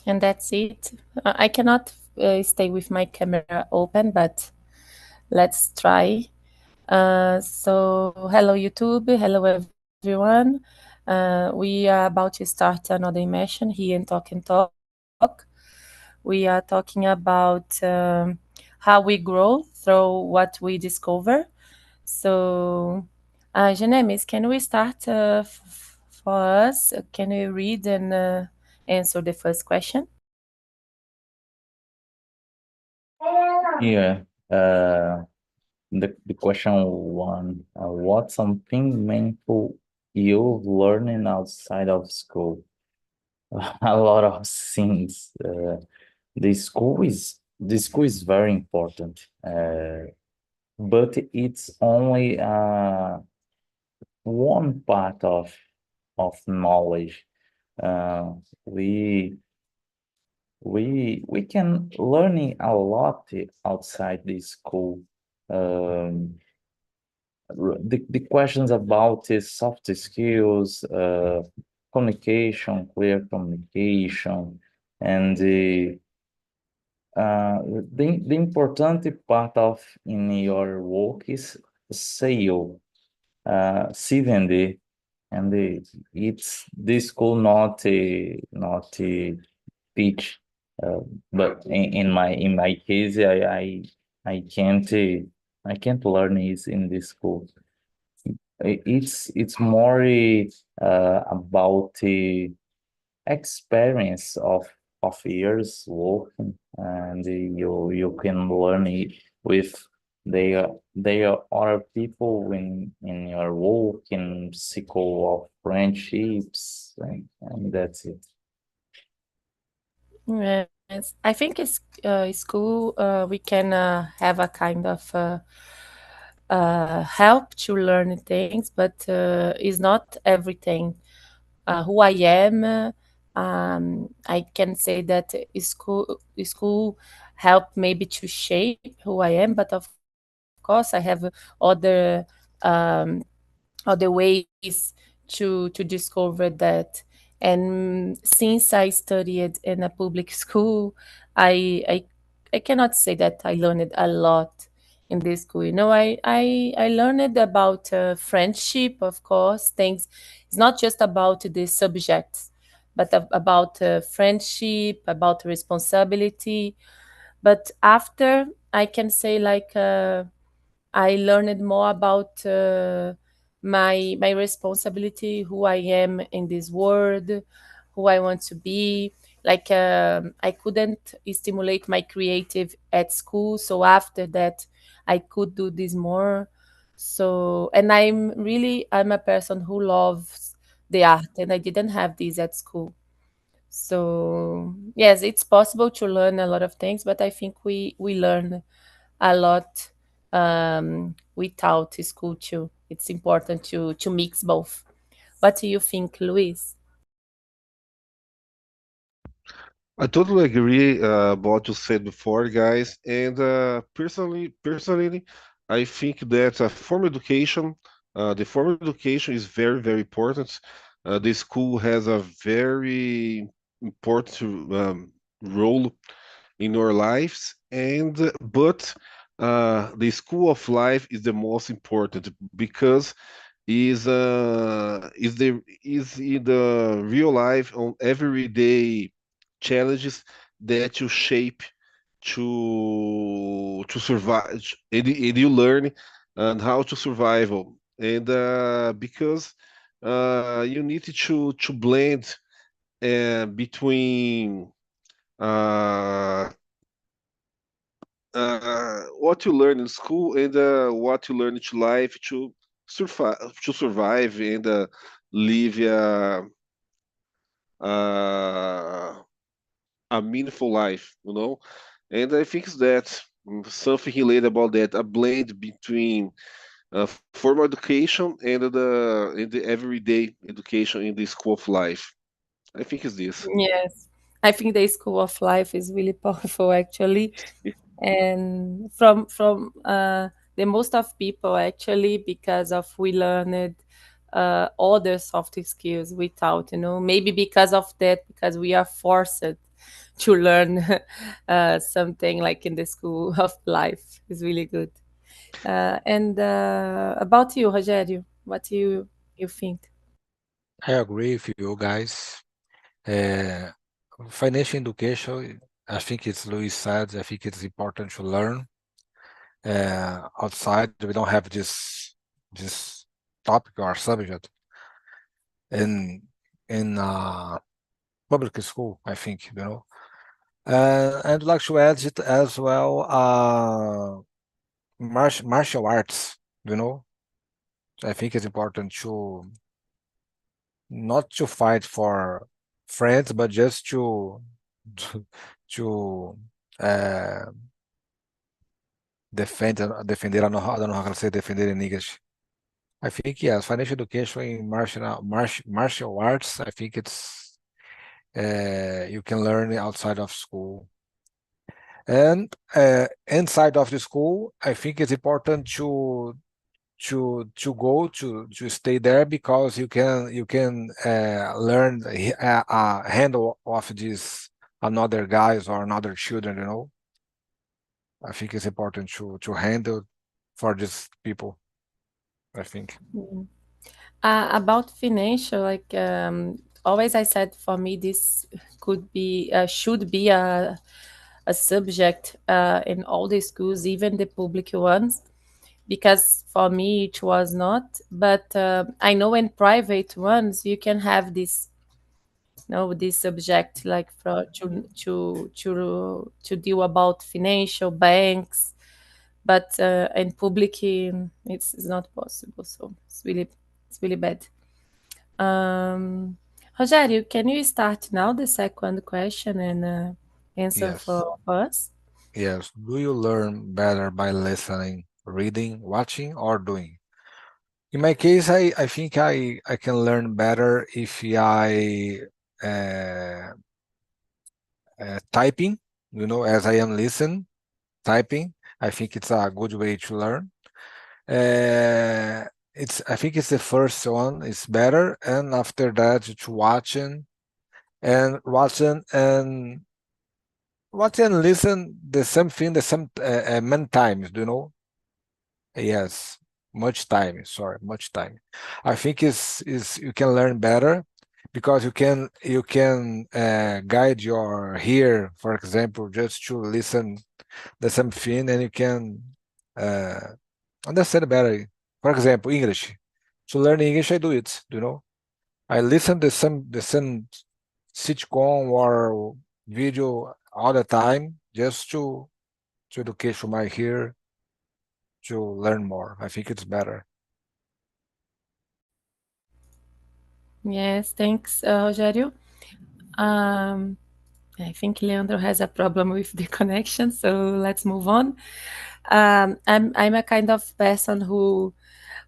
And that's it. I cannot stay with my camera open, but let's try. So, hello YouTube, hello everyone. We are about to start another immersion here in Talk and Talk. We are talking about how we grow through what we discover. So, Janemis, can we start for us? Can you read and answer the first question? Yeah. The question one, what's something meaningful you've learning outside of school? A lot of things. The school is very important, but it's only one part of knowledge. Uh, we we can learning a lot outside the school. Um, the questions about the soft skills, communication, clear communication, and the important part of in your work is sale, C&D, and it's the school not teach, uh, but in my case, I can't I can't learn it in this school. It's more about the experience of years working, and you can learn it with they are other people in your work, in circle of friendships, and that's it. Yes, I think it's school. We can have a kind of help to learn things, but it's not everything. Who I am, I can say that school helped maybe to shape who I am, but of course I have other um, other ways to discover that. And since I studied in a public school, I I, I cannot say that I learned a lot in this school. I learned about friendship, of course. Things it's not just about the subjects, but about friendship, about responsibility. But after I can say like. I learned more about my responsibility, who I am in this world, who I want to be. Like I couldn't stimulate my creative at school, so after that I could do this more. So and I'm a person who loves the art, and I didn't have this at school. So yes, it's possible to learn a lot of things, but I think we learn a lot without school too. It's important to mix both. What do you think, Luis? I totally agree about what you said before, guys. And personally, I think that the formal education is very, very important. The school has a very important role in our lives, and but the school of life is the most important because is in the real life on everyday challenges that you shape to survive, and you learn and how to survival, and because you need to blend between uh, what you learn in school and what you learn in life to survive and live uh, a meaningful life, And I think that something related about that, a blend between formal education and the everyday education in the school of life. I think it's this. Yes, I think the school of life is really powerful actually, and from the most of people actually because of we learned other soft skills without maybe because of that because we are forced to learn something like in the school of life. Is really good. And about you, Rogério, what do you think? I agree with you guys. Uh, Financial education, I think it's Luis said, I think it's important to learn. Outside, we don't have this topic or subject in public school, I think, I'd like to add it as well, martial arts, you know. I think it's important to not to fight for friends, but just to, to uh, defender. I don't know how to say defender in English. I think yes, financial education in martial arts. I think it's you can learn outside of school, and inside of the school, I think it's important to go to stay there because you can learn handle of these another guys or another children. I think it's important to handle for these people. I think. Mm. About financial, like always, I said for me this could be should be a subject in all the schools, even the public ones, because for me it was not. But I know in private ones you can have this, this subject like for to deal about financial banks, but in public it's not possible. So it's really bad. Um, Rogério, can you start now the second question and answer Yes. for us? Yes. Do you learn better by listening, reading, watching, or doing? In my case, I think I can learn better if I uh, typing, as I am listening, typing. I think it's a good way to learn. I think it's the first one is better, and after that, to watch and listen the same thing the same many times. Yes, much time. Sorry, much time. I think is you can learn better because you can guide your ear, for example, just to listen the same thing, and you can uh, understand better. For example, English. To learn English, I do it. I listen the same sitcom or video all the time just to educate my ear to learn more. I think it's better. Yes, thanks, Rogério. Um, I think Leandro has a problem with the connection, so let's move on. I'm a kind of person who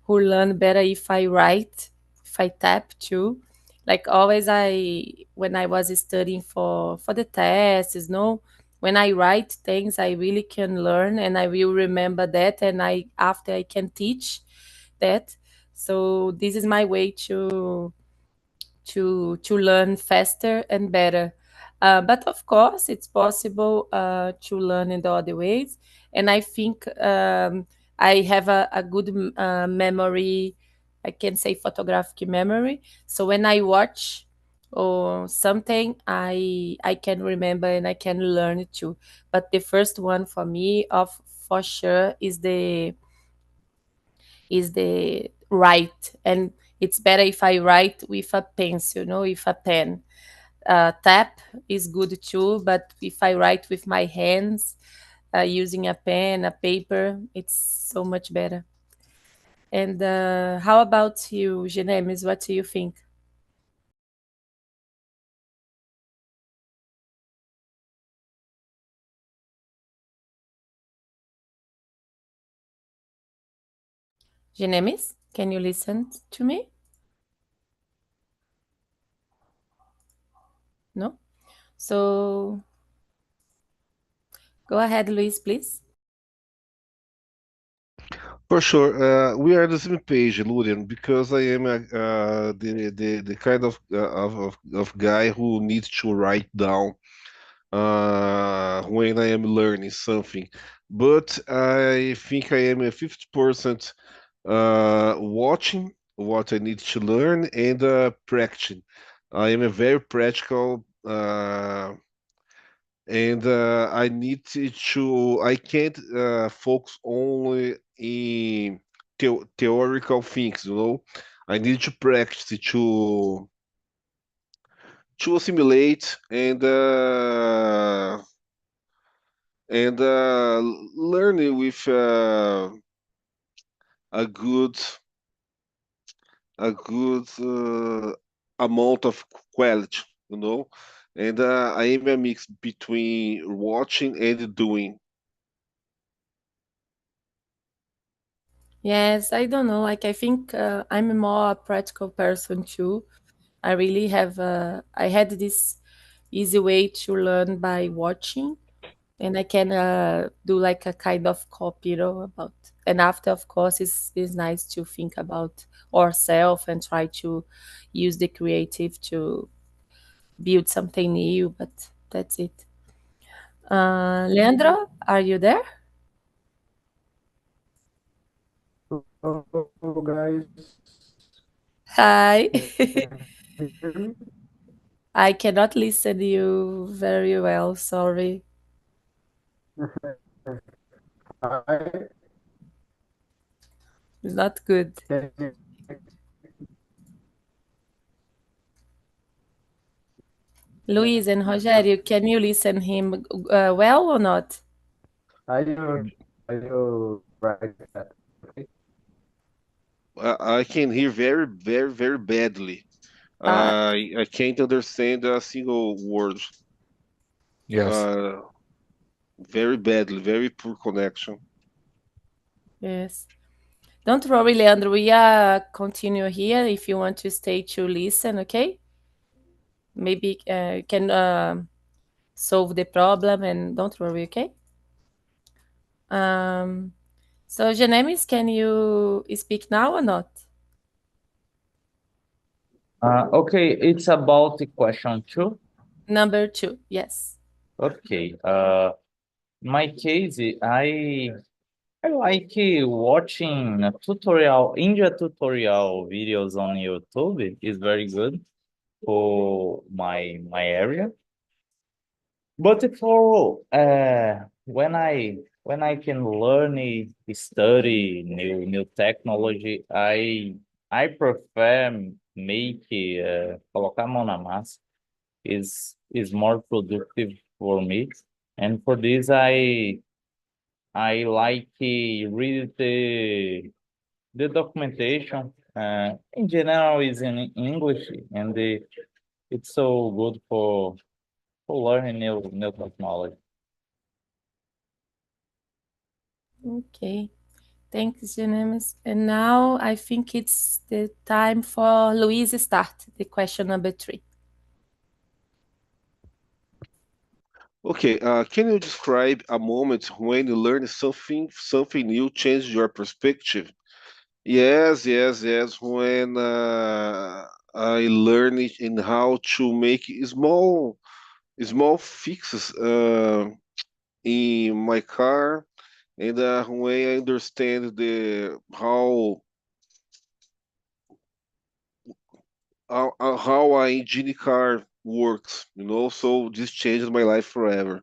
learn better if I write, if I tap too. Like always, when I was studying for the tests, when I write things, I really can learn and I will remember that, and I after I can teach that. So this is my way to learn faster and better. But of course, it's possible to learn in the other ways. And I think I have a good memory. I can say photographic memory. So when I watch or something, I can remember and I can learn it too. But the first one for me, of for sure, is the write, and it's better if I write with a pencil, with a pen. Tap is good too, but if I write with my hands, using a pen, a paper, it's so much better. And how about you, Genemis? What do you think? Genemis, can you listen to me? No? So go ahead, Luis, please. For sure, we are on the same page, Lurian, because I am the kind of guy who needs to write down when I am learning something. But I think I am a 50% watching what I need to learn and practicing. I am a very practical and I need I can't focus only in theoretical things, you know. I need to practice to assimilate and learning with a good amount of quality, you know. And I am a mix between watching and doing. Yes, I don't know. Like I think I'm a more practical person too. I really have I had this easy way to learn by watching, and I can do like a kind of copy, you know, about. And after, of course, it's nice to think about ourselves and try to use the creative to build something new. But that's it. Leandro, are you there? Hello, guys. Hi. Can you hear me? I cannot listen to you very well. Sorry. Hi. It's not good. Can you, Luis and Rogério, can you listen him well or not? I will, I will write that. Okay. I can hear very, very, very badly. Uh, I can't understand a single word. Yes. Uh, very badly, very poor connection. yes. Don't worry, Leandro. We are continue here if you want to stay to listen, okay? Maybe you can solve the problem and don't worry, okay? Um, so, Janemis, can you speak now or not? Okay, it's about the question two. Number two, yes. Okay. My case, I like watching a tutorial, India tutorial videos on YouTube. Is very good for my area. But for when I can learn study new technology, I prefer make colocar a mão na massa is more productive for me, and for this I like read the documentation. In general, is in English, and it's so good for learning new technology. Okay. Thanks, Janemis. And now I think it's the time for Louise start the question number three. Okay, can you describe a moment when you learned something new changed your perspective? Yes, yes, yes. When I learned in how to make small fixes in my car, and when I understand the how a engine car works, you know. So this changed my life forever.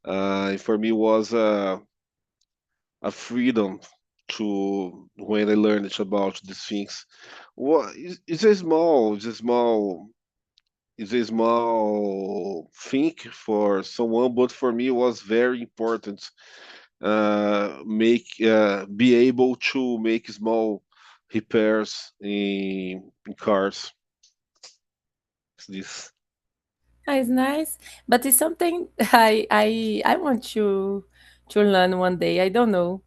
And for me was a freedom to when I learned about these things. What it's a small, it's a small thing for someone, but for me it was very important. Make Be able to make small repairs in cars. It's this. It's nice, but it's something I want to learn one day. I don't know.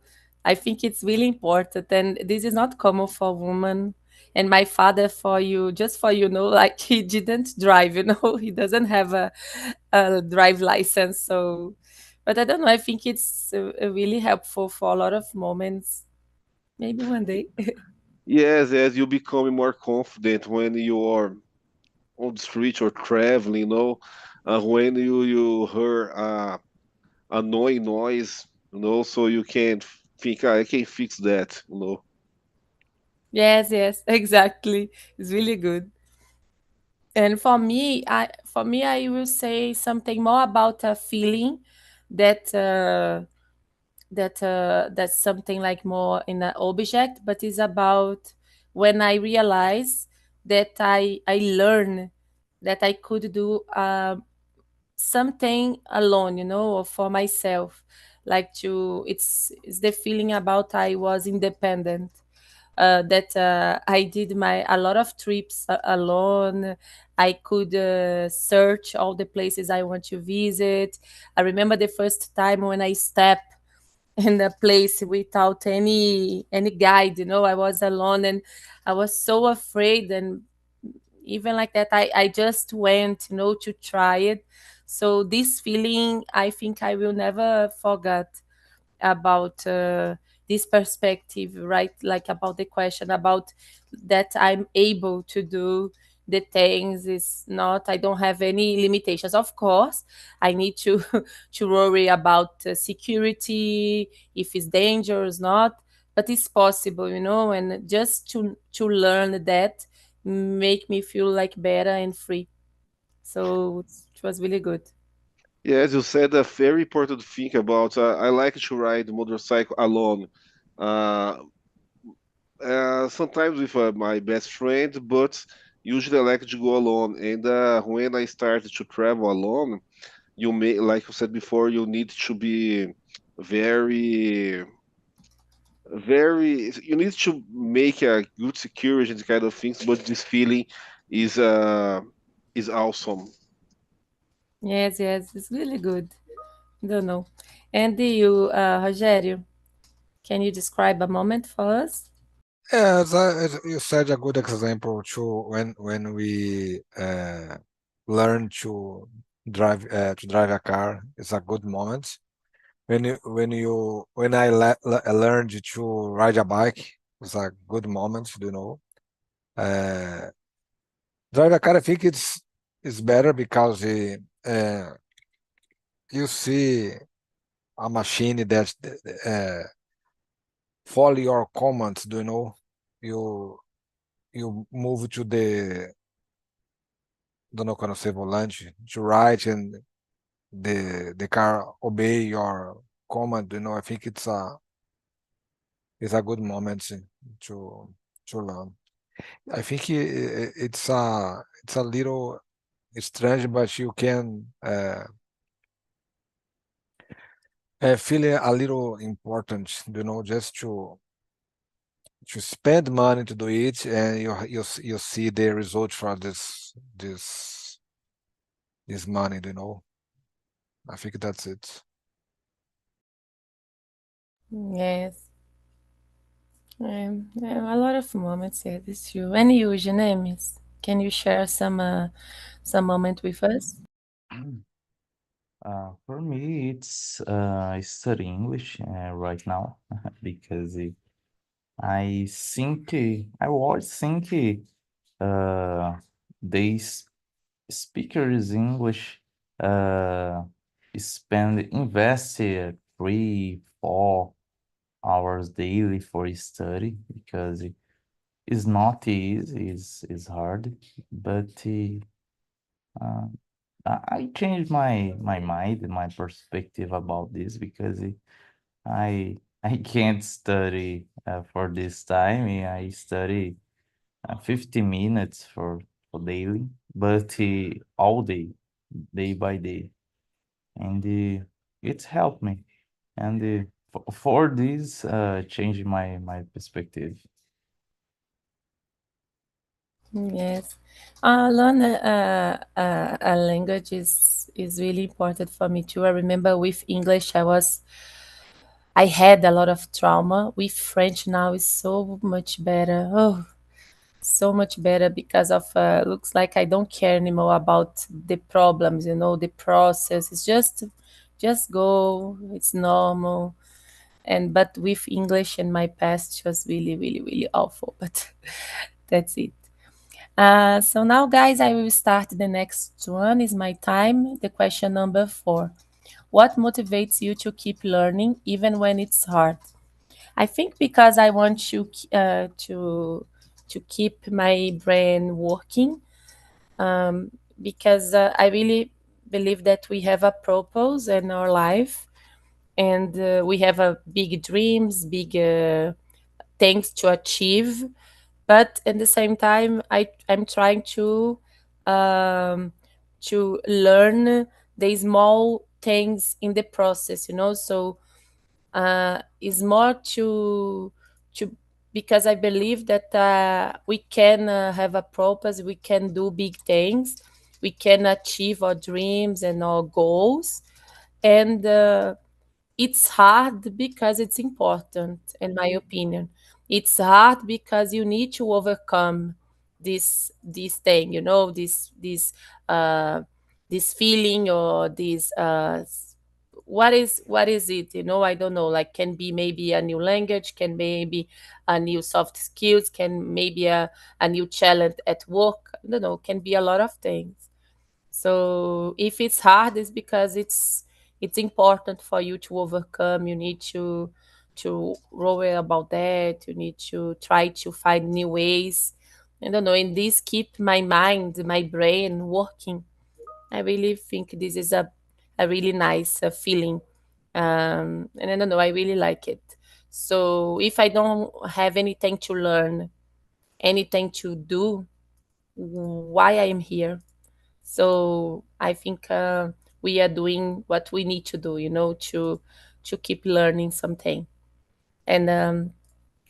I think it's really important, and this is not common for women. And my father, for you, just for you know, like he didn't drive. You know, he doesn't have a drive license. So, but I don't know. I think it's really helpful for a lot of moments. Maybe one day. Yes, as you become more confident when you are on the street or traveling, you know. when you hear annoying noise, so you can think, I can fix that. Yes, yes, exactly. It's really good. And for me, I will say something more about a feeling that that's something like more in an object, but it's about when I realize that I learn that I could do something alone, or for myself. Like it's the feeling about I was independent. That I did my a lot of trips alone. I could search all the places I want to visit. I remember the first time when I stepped in a place without any guide. I was alone and I was so afraid, and even like that I just went, to try it. So this feeling, I think I will never forget about this perspective, right? Like about the question about that I'm able to do the things. Is not, I don't have any limitations. Of course, I need to to worry about security, if it's dangerous, not, but it's possible, and just to learn that make me feel like better and free. So it was really good. Yeah, as you said, a very important thing about I like to ride motorcycle alone. Uh, Sometimes with my best friend, but usually I like to go alone. And when I started to travel alone, you may, like you said before, you need to be very, you need to make a good security and kind of things. But this feeling is uh is awesome. Yes, yes, it's really good. Don't know. And you, Rogério, can you describe a moment for us? Yeah, as you said, a good example to when we learn to drive a car is a good moment. When I learned to ride a bike, it's a good moment. Uh, Drive a car, I think it's better because uh, you see a machine that follow your commands. You you move to the don't know quando você volante to right and the car obey your command. I think it's a good moment to learn. I think it's a little strange, but you can feel it a little important, just to spend money to do it, and you see the result for this money. I think that's it. Yes. A lot of moments, yeah, this true. And you, Janemis, can you share some moment with us? For me, it's study English right now because I think I was thinking these speakers English uh, invest 3, 4 hours daily for study because it's not easy, it's hard, but uh, I changed my mind, my perspective about this because I I can't study for this time. I study 50 minutes for daily, but all day, day by day, and it's helped me. And for this, changing my perspective. Yes. Learn a language is really important for me too. I remember with English, I had a lot of trauma. With French now is so much better. Oh, so much better because of looks like I don't care anymore about the problems, the process. It's just go. It's normal. And but with English in my past was really, really, really awful. But that's it. So now, guys, I will start the next one. Is my time. The question number 4. What motivates you to keep learning even when it's hard? I think because I want to keep my brain working. Because I really believe that we have a purpose in our life, and we have a big dreams, big things to achieve. But at the same time, I'm trying um, to learn the small things in the process, so is more to because I believe that we can have a purpose, we can do big things, we can achieve our dreams and our goals, and it's hard because it's important, in my opinion. It's hard because you need to overcome this thing, uh, this feeling, or this what is it, I don't know, like, can be maybe a new language, can maybe a new soft skills, can maybe a new challenge at work, I don't know, can be a lot of things. So if it's hard, it's because it's important for you to overcome. You need to worry about that. You need to try to find new ways. I don't know. And this keep my mind, my brain working. I really think this is a really nice feeling. And I don't know. I really like it. So if I don't have anything to learn, anything to do, why I am here? So I think we are doing what we need to do, to keep learning something. And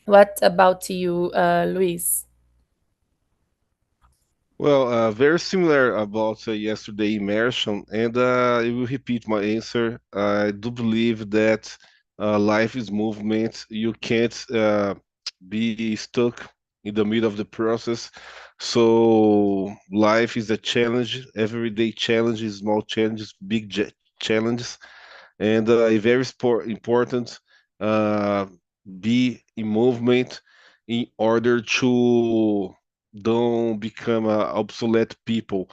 what about you, Luis? Well, very similar about yesterday immersion, and I will repeat my answer. I do believe that life is movement. You can't be stuck in the middle of the process. So life is a challenge, everyday challenges, small challenges, big challenges, and very important uh, be in movement in order to don't become obsolete people,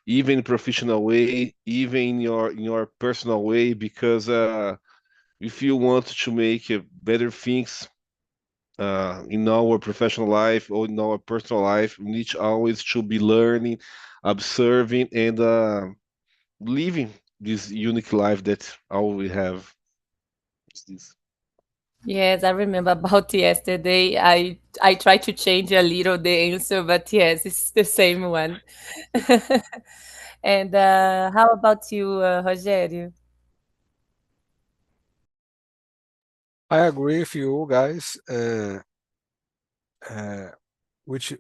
even in professional way, even in your personal way, because if you want to make better things in our professional life or in our personal life, we need always to be learning, observing, and living this unique life that all we have. Is this. Yes, I remember about yesterday. I tried to change a little the answer, but yes, it's the same one. And how about you, Rogério? I agree with you guys. Uh, which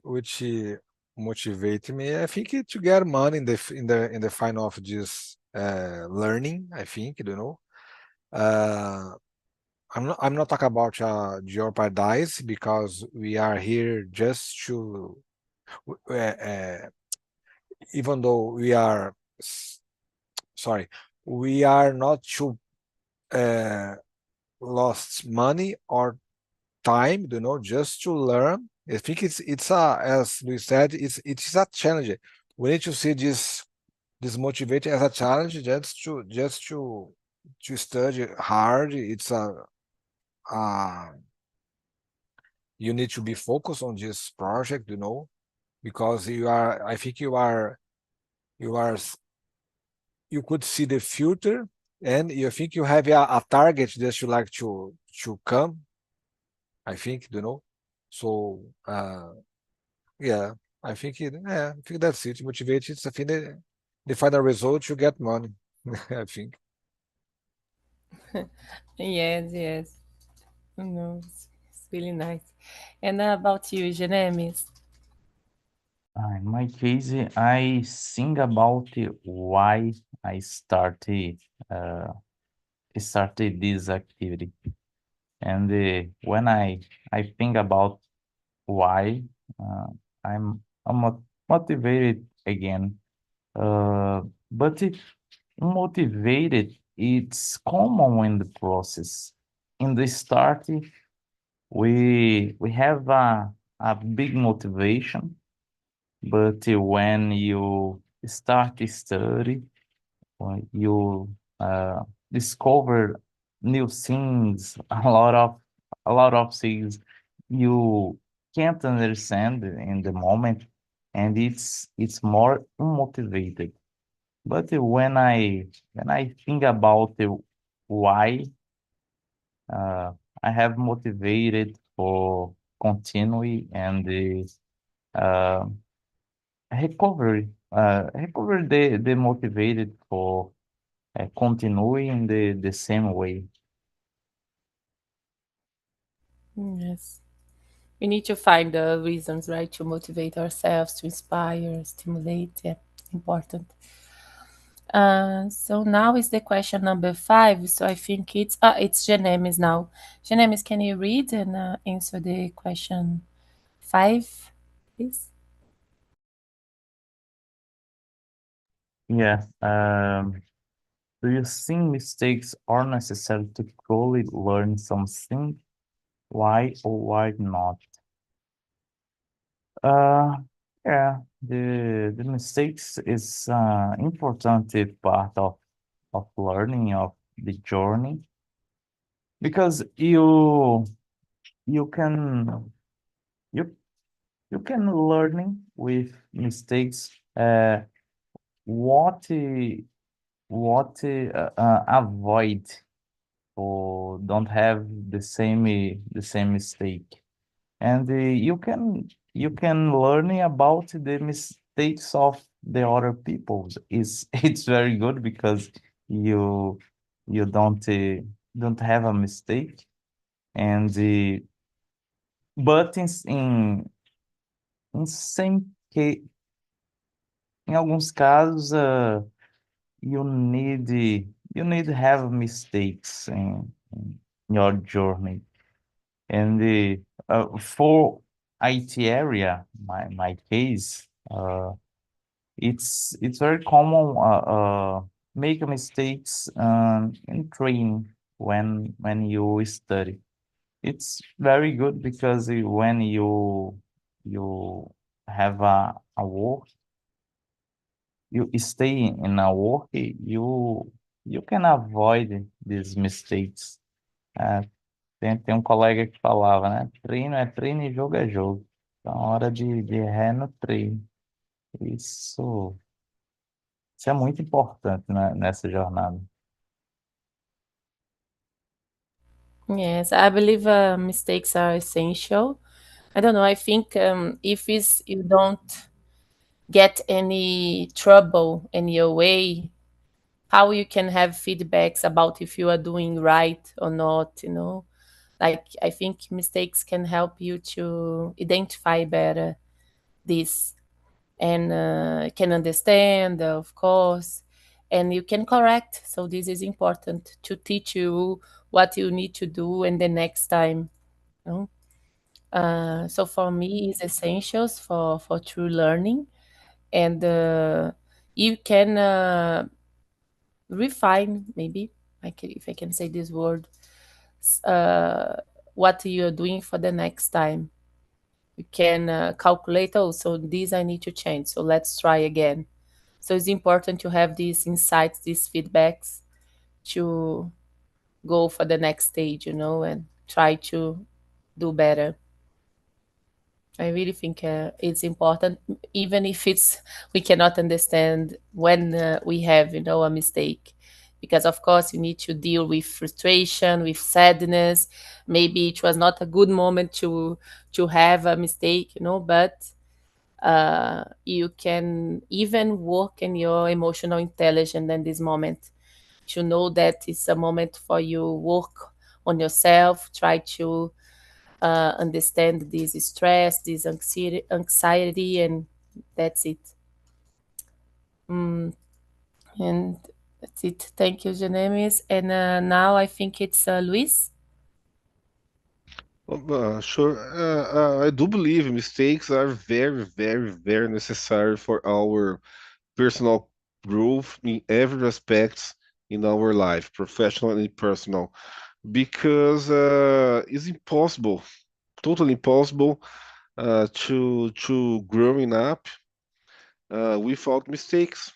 motivate me. I think to get money in the final of this learning. I think Uh, I'm not talking about jeopardize because we are here just to even though we are sorry, we are not to uh, lost money or time, just to learn. I think it's a, as we said, it is a challenge. We need to see this motivate as a challenge, just to study hard. It's uh you need to be focused on this project, because I think you are you could see the future, and you think you have a target that you like to come, I think, so yeah, I think that's it. Motivate, it's, I think, the final result, you get money. I think. Yes, yes. No, it's really nice. And about you, Jeremies? In my case, I think about why I uh, started this activity. And when I think about why, uh, I'm motivated again. But motivated, it's common in the process. In the start, we have a big motivation, but when you start to study, when you discover new things, a lot of things you can't understand in the moment, and it's more unmotivated. But when I think about the why, uh, I have motivated for continuing and the uh, recovery the motivated for continuing the same way. Yes. We need to find the reasons, right, to motivate ourselves, to inspire, stimulate. Yeah, important. So now is the question number 5. So I think it's Genemis now. Genemis, can you read and answer the question 5, please? Yeah. Do you think mistakes are necessary to truly learn something? Why or why not? Uh, yeah, the mistakes is important part of learning of the journey because you can you you can learning with mistakes what avoid or don't have the same mistake and you can learn about the mistakes of the other people is it's very good because you you don't have a mistake and but em sem que em alguns casos you need you need to have mistakes in your journey and for IT area my case it's very common make mistakes in training when you study. It's very good because when you have a work, you stay in a work, you can avoid these mistakes. É, tem um colega que falava, né? Treino e jogo é jogo. Então, a hora de errar é no treino. Isso, isso é muito importante, né, nessa jornada. Yes, I believe mistakes are essential. I don't know. I think if you don't get any trouble in your way, how you can have feedbacks about if you are doing right or not, Like, I think mistakes can help you to identify better this and can understand, of course, and you can correct. So this is important to teach you what you need to do in the next time. You know? So for me, it's essentials for true learning, and you can refine, maybe, if I can say this word, uh, what you're doing for the next time. You can calculate, oh, so this I need to change, so let's try again. So it's important to have these insights, these feedbacks to go for the next stage, and try to do better. I really think it's important, even if we cannot understand when we have, a mistake, because of course you need to deal with frustration, with sadness. Maybe it was not a good moment to have a mistake, but you can even work in your emotional intelligence in this moment to know that it's a moment for you work on yourself, try to understand this stress, this anxiety, and that's it. Mm, and that's it. Thank you, Janemis. And now I think it's Luis. Sure. I do believe mistakes are very, very, very necessary for our personal growth in every aspect in our life, professional and personal, because it's impossible, totally impossible, to growing up. without mistakes.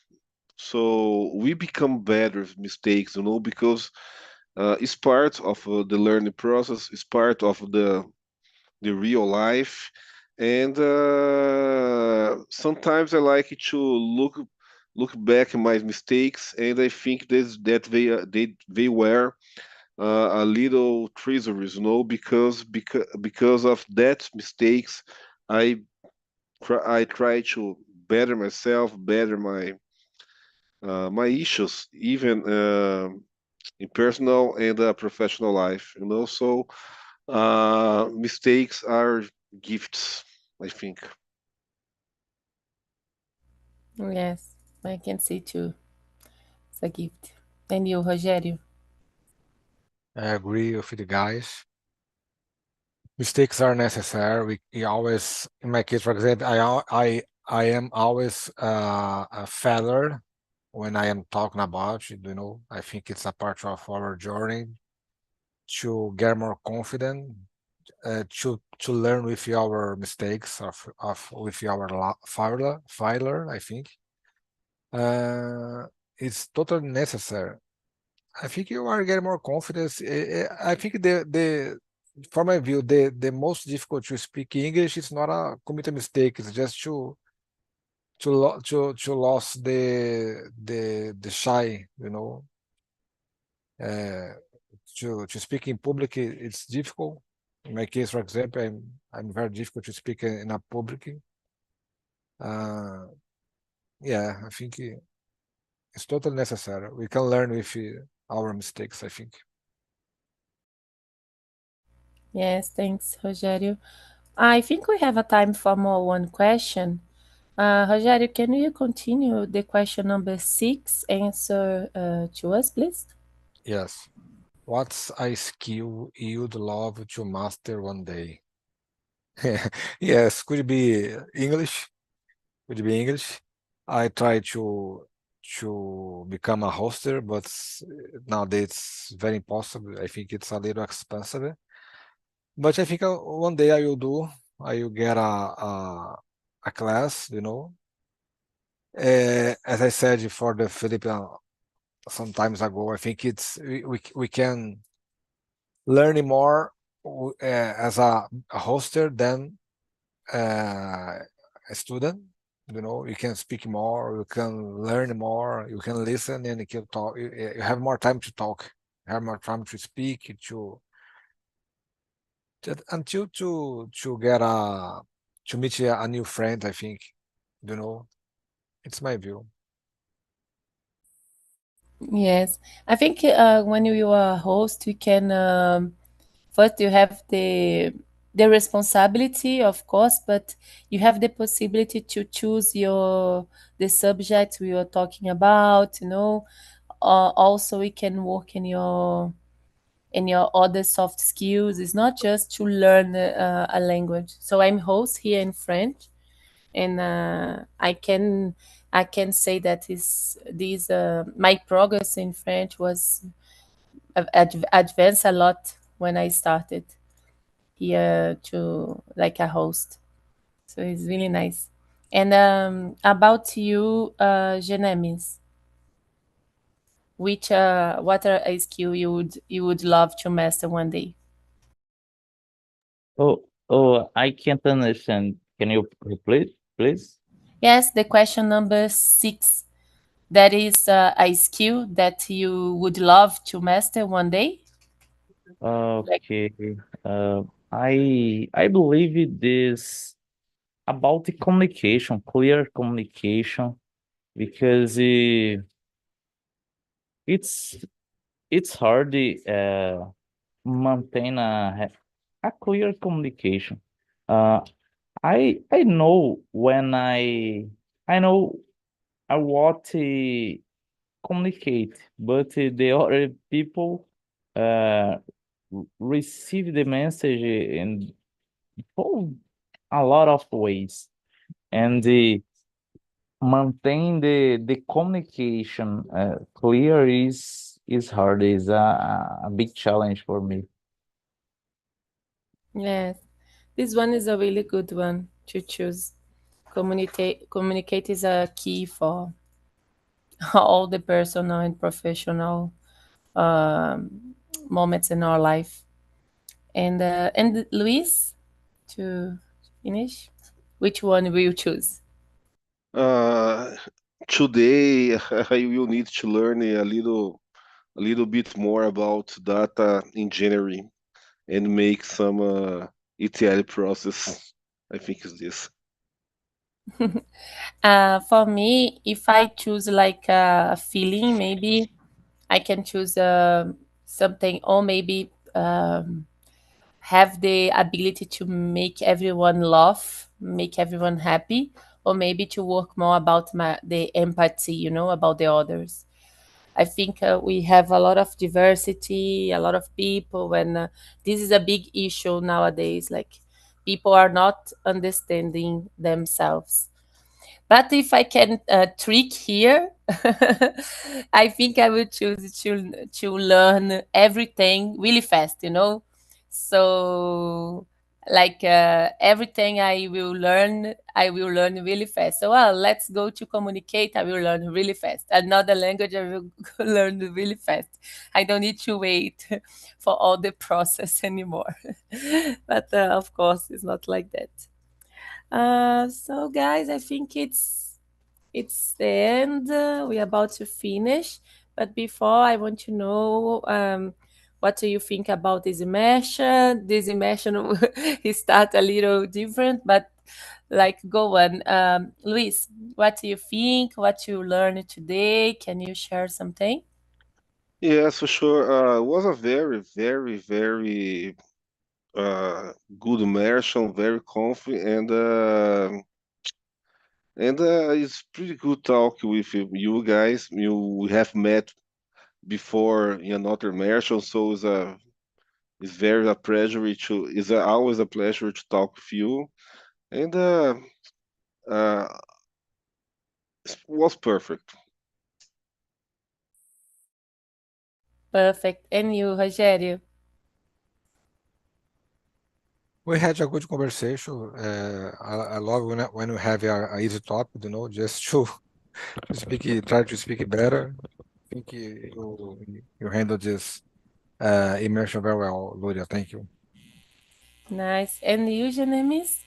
So we become better with mistakes, because it's part of the learning process. It's part of the real life, and sometimes I like to look back at my mistakes, and I think that they were a little treasuries, because of that mistakes, I I try to better myself, better my issues, even in personal and professional life. So mistakes are gifts, I think. Yes, I can see too. It's a gift. And you, Rogério? I agree with the guys. Mistakes are necessary. We always, in my case, for example, I am always a failure when I am talking about it. I think it's a part of our journey to get more confident, to learn with our mistakes of with our failure. I think it's totally necessary. I think you are getting more confidence. I think from my view, the most difficult to speak English is not a commit a mistake. It's just to lose the shy. Uh, to speak in public, it's difficult. In my case, for example, I'm very difficult to speak in a public. Yeah, I think it's totally necessary. We can learn with our mistakes, I think. Yes, thanks, Rogério. I think we have a time for more one question. Rogério, can you continue the question number 6 answer to us, please? Yes. What's a skill you'd love to master one day? Yes, could be English. Could be English. I try to become a hoster, but nowadays it's very impossible. I think it's a little expensive. But I think one day I will do. I will get a class. As I said for the Philippine some times ago, I think we can learn more as a hoster than a student. You can speak more, you can learn more, you can listen, and you can talk. You have more time to talk, you have more time to speak, until to get to meet a new friend. I think, it's my view. Yes, I think when you are a host, you can first you have the responsibility, of course, but you have the possibility to choose the subject we are talking about. Also, we can work in your other soft skills. It's not just to learn a language. So I'm host here in French, and I can say that is these my progress in French was advanced a lot when I started here to like a host. So it's really nice. And about you, Genemis, which what are a skill you would love to master one day? Oh, I can't understand. Can you repeat, please? Yes, the question number 6. That is a skill that you would love to master one day. Like, Okay. Uh, I believe it is about the communication, clear communication, because it's it's hard maintain a clear communication. Uh, I know when I know I want to communicate, but the other people uh receive the message in oh, a lot of ways, and maintain the communication clear is hard, is a big challenge for me. yes, this one is a really good one to choose. communicate is a key for all the personal and professional moments in our life. And Luis, to finish, which one will you choose? Uh, Today I will need to learn a little bit more about data engineering and make some ETL process. I think is this. For me, if I choose like a feeling, maybe I can choose something, or maybe have the ability to make everyone laugh, make everyone happy, or maybe to work more about the empathy, about the others. I think we have a lot of diversity, a lot of people, and this is a big issue nowadays. Like, people are not understanding themselves. But if I can trick here, I think I will choose to learn everything really fast. So, like, everything I will learn really fast. So, well, let's go to communicate. I will learn really fast. Another language, I will learn really fast. I don't need to wait for all the process anymore. But of course, it's not like that. So guys, I think it's the end. We're about to finish, but before, I want to know, what do you think about this immersion? This immersion it start a little different, but like, go on. Luis, what do you think? What you learned today? Can you share something? Yes, for sure. It was a very, very, very uh, good immersion, very comfy, and it's pretty good talk with you guys. We have met before in another immersion, so it's very a pleasure to it's always a pleasure to talk with you, and uh, it was perfect. Perfect. And you, Rogério? We had a good conversation. I love when we have a easy topic, just to try to speak it better. I think you handled this immersion very well, Luria. Thank you. Nice. And you, Janemis?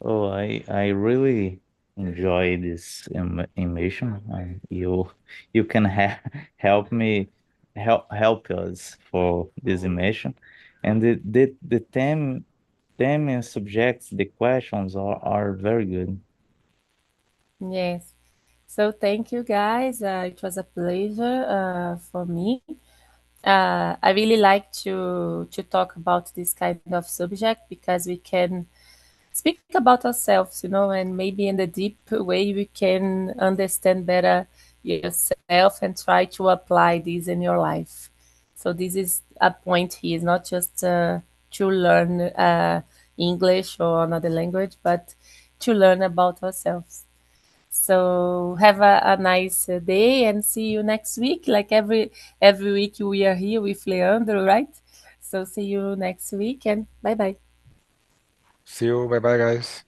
Oh, I really enjoy this emotion. You can help me help us for this emotion, and the theme and subjects, the questions are very good. Yes. So thank you, guys. It was a pleasure for me. I really like to talk about this kind of subject because we can speak about ourselves, and maybe in the deep way we can understand better yourself and try to apply this in your life. So this is a point here, is not just to learn English or another language, but to learn about ourselves. So have a nice day and see you next week. Like every week we are here with Leandro, right? So see you next week and bye bye. See you. Bye bye, guys.